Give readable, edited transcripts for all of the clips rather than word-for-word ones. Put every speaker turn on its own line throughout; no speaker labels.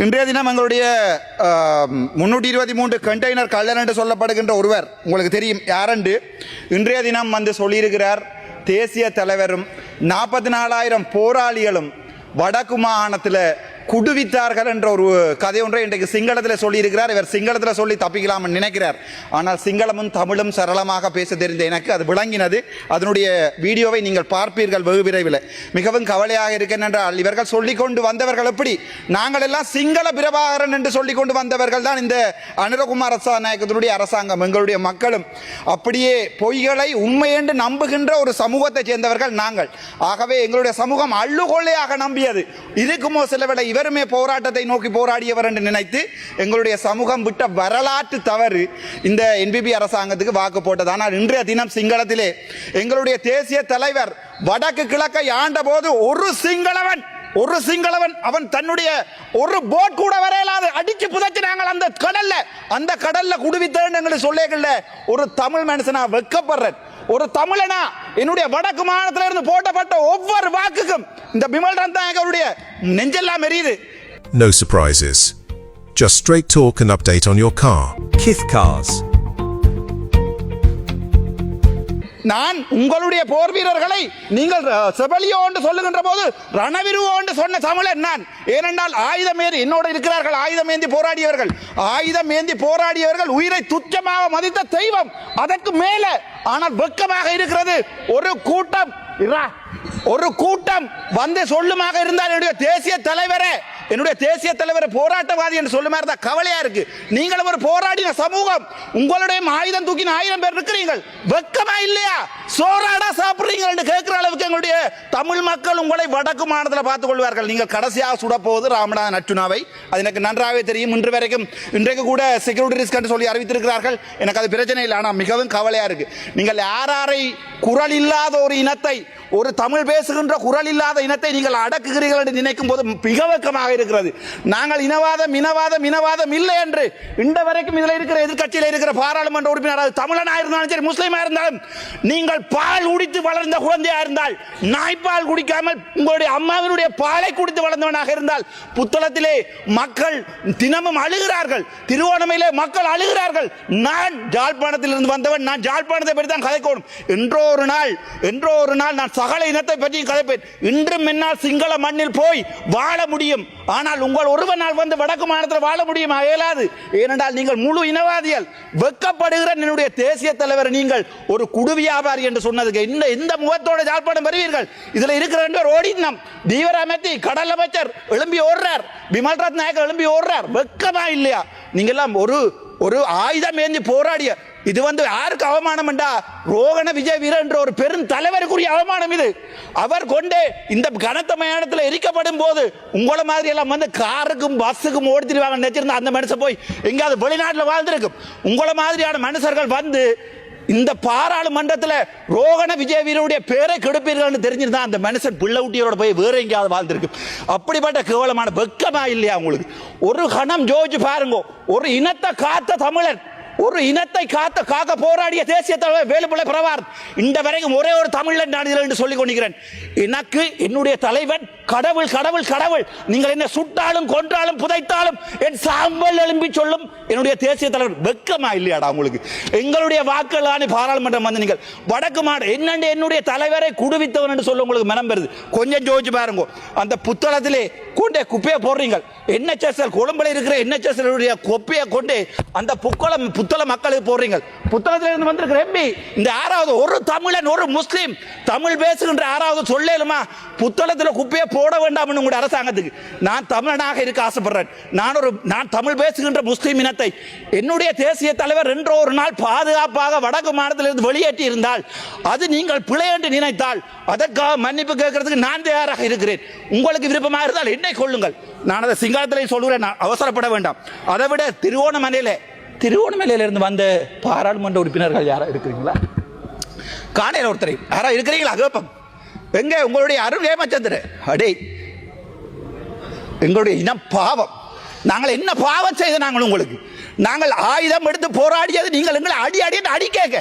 இன்றைய தினம் எங்களுடைய 323 கண்டெய்னர் கள்ளன் என்று சொல்லப்படுகின்ற ஒருவர் உங்களுக்கு தெரியும் யாரென்று இன்றைய தினம் வந்து சொல்லியிருக்கிறார். தேசிய தலைவரும் 44,000 போராளிகளும் வடக்கு மாகாணத்தில் குடுவித்தார்கள் என்ற ஒரு கதை ஒன்றை இன்றைக்கு சிங்களத்தில் சொல்லியிருக்கிறார். இவர் சிங்களத்தில் சொல்லி தப்பிக்கலாம் நினைக்கிறார். ஆனால் சிங்களமும் தமிழும் சரளமாக பேச தெரிந்த எனக்கு அது விளங்கினது. அதனுடைய வீடியோவை நீங்கள் பார்ப்பீர்கள் வெகு விரைவில். மிகவும் கவலையாக இருக்கேன் என்றால் இவர்கள் சொல்லிக்கொண்டு வந்தவர்கள் எப்படி நாங்கள் எல்லாம் சிங்கள பிரபாகரன் என்று சொல்லிக்கொண்டு வந்தவர்கள் தான் இந்த அனுரகுமார நாயக்கத்தினுடைய அரசாங்கம். எங்களுடைய மக்களும் அப்படியே பொய்களை உண்மை என்று நம்புகின்ற ஒரு சமூகத்தை சேர்ந்தவர்கள் நாங்கள். ஆகவே எங்களுடைய சமூகம் அள்ளுகொள்ளையாக நம்பியது. இருக்குமோ சிலவிட இவருமே போராட்டத்தை நோக்கி போராடியவர் என்று நினைத்து எங்களுடைய சமூகம் விட்ட வரலாற்று தவறு இந்த என்பிபி அரசாங்கத்துக்கு வாக்கு போட்டது. ஆனால் இன்றைய தினம் சிங்களத்திலே எங்களுடைய தேசிய தலைவர் வடக்கு கிழக்கை ஆண்ட போது ஒரு சிங்களவன் அவன் தன்னுடைய ஒரு போட் கூட வரையலாது அடிச்சு புதைச்சு நாங்கள் அந்த கடல்ல குடுவித்தேன் எங்களுக்கு சொல்லேகல்ல. ஒரு தமிழ் மனுஷனா வெக்கப்படுறேன். ஒரு தமிழனா என்னுடைய வடக்கு மாநிலத்தில் இருந்து போட்டப்பட்ட ஒவ்வொரு வாக்குக்கும் இந்த பிமல் ரந்தாயகருடைய நெஞ்செல்லாம் எரியுது.
No surprises. Just straight talk and update on your car.
Kith Cars.
நான் உங்களுடைய போர் வீரர்களை நீங்கள் செபலியோ என்று சொல்லுகின்ற போது ரணவிருவோ என்று சொன்ன தமிழன் நான். ஏனென்றால் ஆயுதம் ஏந்தி என்னோட இருக்கிறார்கள். ஆயுதம் ஏந்தி போராடியவர்கள் உயிரை துச்சமாக மதித்த தெய்வம் அதற்கு மேல. ஆனால் வெக்கமாக இருக்கிறது ஒரு கூட்டம் வந்து சொல்லுமாக இருந்தால் என்னுடைய தேசிய தலைவரை போராட்டவாதி என்று சொல்லுமா இருந்தா கவலையா இருக்கு. நீங்களும் ஒரு போராடின சமூகம். உங்களுடைய ஆயுதம் தூக்கின 1000 பேர் இருக்கிறீர்கள். வெக்கமா இல்லையா? சோறாடா சாப்பிடுறீங்க என்று கேட்கிற அளவுக்கு எங்களுடைய தமிழ் மக்கள் உங்களை வடக்கு மாநிலத்தில் பார்த்துக் கொள்வார்கள். நீங்கள் கடைசியாக சுடப்போவது ராமநாதன் அர்ச்சுனாவை. அது எனக்கு நன்றாகவே தெரியும். இன்றைக்கு கூட செக்யூரிட்டி ரிஸ்க் என்று சொல்லி அறிவித்திருக்கிறார்கள். எனக்கு அது பிரச்சனை இல்லை. ஆனால் மிகவும் கவலையா இருக்கு. நீங்கள் யாரை குரல் இல்லாத ஒரு இனத்தை, ஒரு தமிழ் பேசுகின்ற குரல் இல்லாத இனத்தை நீங்கள் அடக்குகிறீர்கள் என்று நினைக்கும் போது மிக வெக்கமாக இருக்கிறது. நாங்கள் இனவாதம் இல்லை என்று இந்த வரைக்கும் இதில் இருக்கிற எதிர்கட்சியில் இருக்கிற பாராளுமன்ற உறுப்பினர் தமிழனா இருந்தாலும் சரி முஸ்லீமா இருந்தாலும் நீங்கள் பால் குடித்து வளர்ந்த குழந்தையா இருந்தால், நாய்ப்பால் குடிக்காமல் உங்களுடைய அம்மாவினுடைய பாலை குடித்து வளர்ந்தவனாக இருந்தால், புத்தளத்திலே மக்கள் தினமும் அழுகிறார்கள், திருவோணமையிலே மக்கள் அழுகிறார்கள். நான் ஜாழ்ப்பாணத்தில் இருந்து வந்தவன். நான் ஜாழ்ப்பாணத்தை பற்றி தான் கதைக்கணும். என்றோ ஒரு நாள் நான் சகல இனத்தை பற்றி கதைப்பேன். இன்றும் என்னால் சிங்கள மண்ணில் போய் வாழ முடியும். ஆனால் உங்கள் ஒருவனால் வந்து வடக்கு மாநிலத்தில் வாழ முடியுமா? இயலாது. ஏனென்றால் நீங்கள் முழு இனவாதிகள். வெக்கப்படுகிற என்னுடைய தேசிய தலைவர் நீங்கள் ஒரு குடு வியாபாரி என்று சொன்னதுக்கு இந்த முகத்தோட ஜாழ்ப்பாணம் வருவீர்கள். இதுல இருக்கிற ஓடினம் தீவிரமைத்தி கடல் அமைச்சர் எழும்பி ஓடுறார். பிமல் ரத்நாயக் எழும்பி ஓடுறார். வெக்கமா இல்லையா? நீங்க எல்லாம் ஒரு ஆயுதம் ஏந்தி போராடிய இது வந்து யாருக்கு அவமானம் என்றா ரோகண விஜய் வீர என்ற ஒரு பெரும் தலைவருக்குரிய அவமானம் இது. அவர் கொண்டே இந்த கனத்த மயானத்தில் எரிக்கப்படும் போது உங்களை மாதிரி எல்லாம் வந்து காருக்கும் பஸ்ஸுக்கும் ஓடித்திருவாங்க நினைச்சிருந்தா அந்த மனுஷன் போய் எங்காவது வெளிநாட்டில் வாழ்ந்திருக்கும். உங்களை மாதிரியான மனுஷர்கள் வந்து இந்த பாராளுமன்றத்தில் ரோகண விஜய் வீரருடைய பேரை கெடுப்பீர்கள் தெரிஞ்சிருந்தா அந்த மனுஷன் பிள்ளை ஊட்டியோட போய் வேற எங்கேயாவது வாழ்ந்திருக்கும். அப்படிப்பட்ட கேவலமான வெக்கமா இல்லையா உங்களுக்கு? ஒரு கணம் ஜோதிச்சு பாருங்க. ஒரு இனத்தை காத்த தமிழன், ஒரு இனத்தை காக்க போராடிய தேசிய தலைவர் வேலுப்பிள்ளை பிரபாகரன் இந்த வரைக்கும் ஒரே ஒரு தமிழன் நான் என்று சொல்லிக் கொண்டிருக்கிறேன். எனக்கு என்னுடைய தலைவன் கடவுள். நீங்கள் என்ன சுட்டாலும் கொன்றாலும் புதைத்தாலும் என் சாம்பல் எழும்பி சொல்லும் என்னுடைய தேசிய தலைவர். வெக்கமா இல்லையாடா உங்களுக்கு? எங்களுடைய வாக்குகளான பாராளுமன்றம் வந்து நீங்கள் வடக்கு என்னுடைய தலைவரை குடுவித்தவன் என்று சொல்ல உங்களுக்கு மனம் பெறுது. கொஞ்சம் ஜோதிச்சு பாருங்க. அந்த புத்தளத்திலே கொண்டே குப்பையை போடுறீங்க. NHSL கொழும்புல இருக்கிற NHSL குப்பையை கொண்டு அந்த புத்தள மக்களுக்கு போடுறீங்க. புத்தளத்தில் இருந்து வந்திருக்கிற எம்பி இந்த யாராவது ஒரு தமிழன், ஒரு முஸ்லீம் தமிழ் பேசுகின்ற யாராவது சொல்லேலுமா புத்தளத்தில் குப்பையை போட வேண்டாம் உங்களுடைய அரசாங்கத்துக்கு? நான் தமிழனாக இருக்க ஆசைப்படுறேன். நான் தமிழ் பேசுகின்ற முஸ்லீம் இனத்தை என்னுடைய தேசிய தலைவர் என்ற ஒரு நாள் பாதுகாப்பாக வடக்கு மாநிலத்திலிருந்து வெளியேற்றி இருந்தால், அது நீங்கள் பிழை என்று நினைத்தால் அதற்காக மன்னிப்பு கேட்கறதுக்கு நான் தயாராக இருக்கிறேன். உங்களுக்கு விருப்பமாக இருந்தால் என்னை கொள்ளுங்கள். நான் அதை சிங்களத்திலே சொல்கிறேன். அவசரப்பட வேண்டாம். அதை விட திருவோணமலையில இருந்து வந்த பாராளுமன்ற உறுப்பினர்கள் யாரா இருக்கிறீங்களா? காணையில் ஒருத்தரை யாரா இருக்கிறீங்களா? கேப்பம் எங்க உங்களுடைய அருள் ஏமச்சந்திர அடே எங்களுடைய இனம் பாவம். நாங்கள் என்ன பாவம் செய்த நாங்கள் உங்களுக்கு? நாங்கள் ஆயுதம் எடுத்து போராடியது நீங்கள் எங்களை அடி கேட்க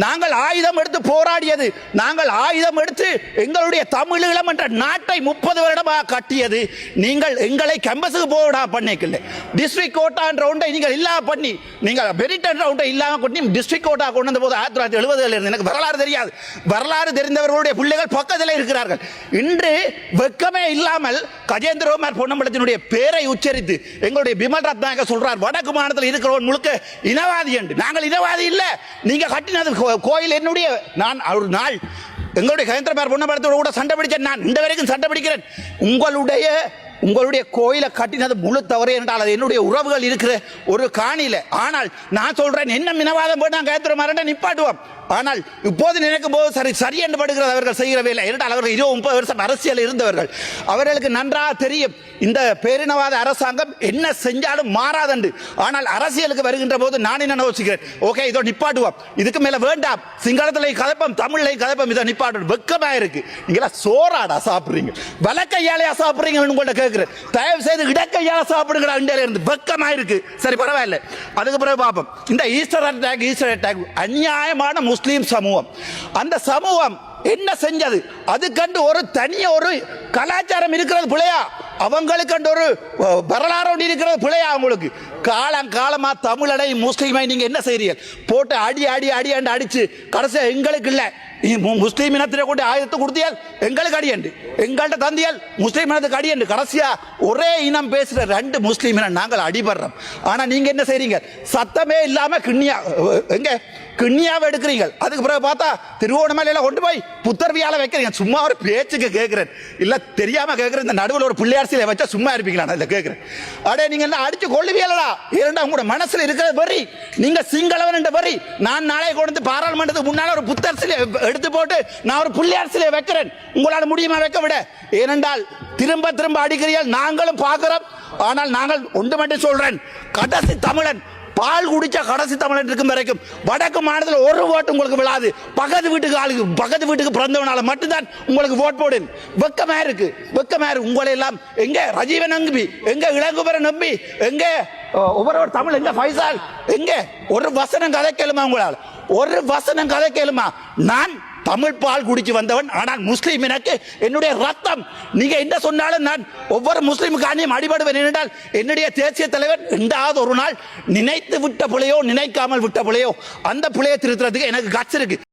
நாங்கள் ஆயுதம் எடுத்து போராடியது, நாங்கள் ஆயுதம் எடுத்து எங்களுடைய தமிழீழம் என்ற நாட்டை 30 வருடமாக கட்டியது. நீங்கள் எங்களை கேம்பஸுக்கு போடா பண்ணிக்கல, டிஸ்ட்ரிக்ட் கோட்டா என்ற ஒன்றை நீங்கள் இல்லாம பண்ணி, நீங்கள் மெரிட் என்ற ஒன்றை இல்லாம பண்ணி டிஸ்ட்ரிக்ட் கோட்டா கொண்டு வந்த போது 1970 இருந்து எனக்கு வரலாறு தெரியாது. வரலாறு தெரிந்தவர்களுடைய பிள்ளைகள் பக்கத்தில் இருக்கிறார்கள். இன்று வெக்கமே இல்லாமல் கஜேந்திரகுமார் பொன்னம்பலத்தினுடைய பேரை உச்சரித்து எங்களுடைய பிமல் ரத்நாயக சொல்றார், வடக்கு மாநிலத்தில் இருக்கிறவன் முழுக்க இனவாதி என்று. நாங்கள் இனவாதி இல்ல. நீங்க கட்டினது கோயில் என்னுடைய, நான் ஒரு நாள் எங்களுடைய கஜேந்திரகுமார் பொன்னம்பலத்தோட கூட சண்டை பிடிச்சேன். நான் இந்த வரைக்கும் சண்டை பிடிக்கிறேன். உங்களுடைய கோயிலை கட்டினது முழு தவறு என்றால் அது என்னுடைய உறவுகள் இருக்கிற ஒரு காணியில. ஆனால் நான் சொல்றேன், என்ன மினவாதம் போட்டு நான் கஜேந்திரகுமார் நிப்பாட்டுவோம். ஆனால் இப்போது நினைக்கும் போது சரி என்று படுகிறது அவர்கள் செய்கிற வேலை. என்றால் அவர்கள் 20-30 வருஷம் அரசியல் இருந்தவர்கள். அவர்களுக்கு நன்றாக தெரியும் இந்த பேரினவாத அரசாங்கம் என்ன செஞ்சாலும் மாறாதண்டு. ஆனால் அரசியலுக்கு வருகின்ற போது நான் என்ன யோசிக்கிறேன், ஓகே இதோ நிப்பாட்டுவோம், இதுக்கு மேல வேண்டாம், சிங்களத்திலே கதைப்போம், தமிழ்ல கதைப்போம், இதை நிப்பாட்டு. வெக்கமா இருக்கு. நீங்களா சோறாடா சாப்பிடுறீங்க, வலக்கையாலையா சாப்பிடுறீங்க உங்கள்ட்ட கேட்கிறேன். தயவு செய்து இடக்கையால சாப்பிடுங்களா இந்தியால இருந்து. வெக்கமா இருக்கு. சரி பரவாயில்ல, அதுக்கு பிறகு பார்ப்போம். இந்த ஈஸ்டர் அட்டாக் அநியாயமான முஸ்லீம் சமூகம், அந்த சமூகம் என்ன செஞ்சது? அது கண்டு ஒரு தனிய ஒரு கலாச்சாரம் இருக்கிறது பிள்ளையா? அவங்களுக்கு ஒரு வரலாறு இருக்கிறது பிள்ளையா? அவங்களுக்கு காலமா தமிழனை முஸ்லீமை நீங்க என்ன செய்றீர்கள்? போட்டு அடி அடிச்சு கடைசியா எங்களுக்கு இல்ல முஸ்லீம் இனத்திலே கொண்டு ஆயுதத்தை கொடுத்தியால் எங்களுக்கு அடியண்டு, எங்கள்கிட்ட தந்தியால் முஸ்லீம் இனத்துக்கு அடியண்டு. கடைசியா ஒரே இனம் பேசுற 2 முஸ்லீம் இனம் நாங்கள் அடிபடுறோம். ஆனா நீங்க என்ன செய்றீங்க? சத்தமே இல்லாம கிண்ணியாவை எடுக்கிறீங்க. அதுக்கு பிறகு பார்த்தா திருவோணமலையில கொண்டு போய் புத்தர்வியால வைக்கிறீங்க. சும்மா ஒரு பேச்சுக்கு கேட்கிறேன், இல்ல தெரியாம கேட்கிறேன். இந்த நடுவில் ஒரு பிள்ளையார் சிலை வச்சா சும்மா இருப்பீங்களா? இல்ல கேட்கிறேன். அடே நீங்க என்ன அடிச்சு கொள்ளுவீங்களா? ஏன்னா உங்களோட மனசுல இருக்கிற வரி, நீங்க சிங்களவன் என்ற வரி. நான் நாளை கொண்டு பாராளுமன்றத்துக்கு முன்னால ஒரு புத்தர் சிலை எடுத்து போட்டு நான் ஒரு பிள்ளையார் சிலை வைக்கிறேன். உங்களால் முடியுமா வைக்க விட? ஏனென்றால் திரும்ப அடிக்கிறீர்கள், நாங்களும் பார்க்கிறோம். ஆனால் நாங்கள் ஒன்று மட்டும் சொல்றேன், கடைசி தமிழன், பால் குடிச்ச கடைசி தமிழன் இருக்கும் வரைக்கும் வடக்கு மாநிலத்தில் ஒரு ஓட்டு உங்களுக்கு விழாது. பக்கத்து வீட்டுக்கு பிறந்தவனால மட்டும்தான் உங்களுக்கு ஓட் போடு. வெக்கமா இருக்கு. உங்களை எல்லாம் எங்க ரஜீவன் நம்பி, எங்க இளங்குமரன் நம்பி, எங்க ஒவ்வொரு தமிழ், எங்க ஃபைசால், எங்க ஒரு வசனம் கதை கேளுமா? உங்களால் ஒரு வசனம் கதை கேளுமா? நான் தமிழ் பால் குடிச்சு வந்தவன். ஆனால் முஸ்லீம் எனக்கு என்னுடைய ரத்தம். நீங்க என்ன சொன்னாலும் நான் ஒவ்வொரு முஸ்லீமுக்கானியும் அடிபடுவேன். என்றால் என்னுடைய தேசிய தலைவர் ரெண்டாவது ஒரு நாள் நினைத்து விட்ட பிள்ளையோ நினைக்காமல் விட்ட பிள்ளையோ அந்த பிள்ளையை திருத்துறதுக்கு எனக்கு கட்சி இருக்கு.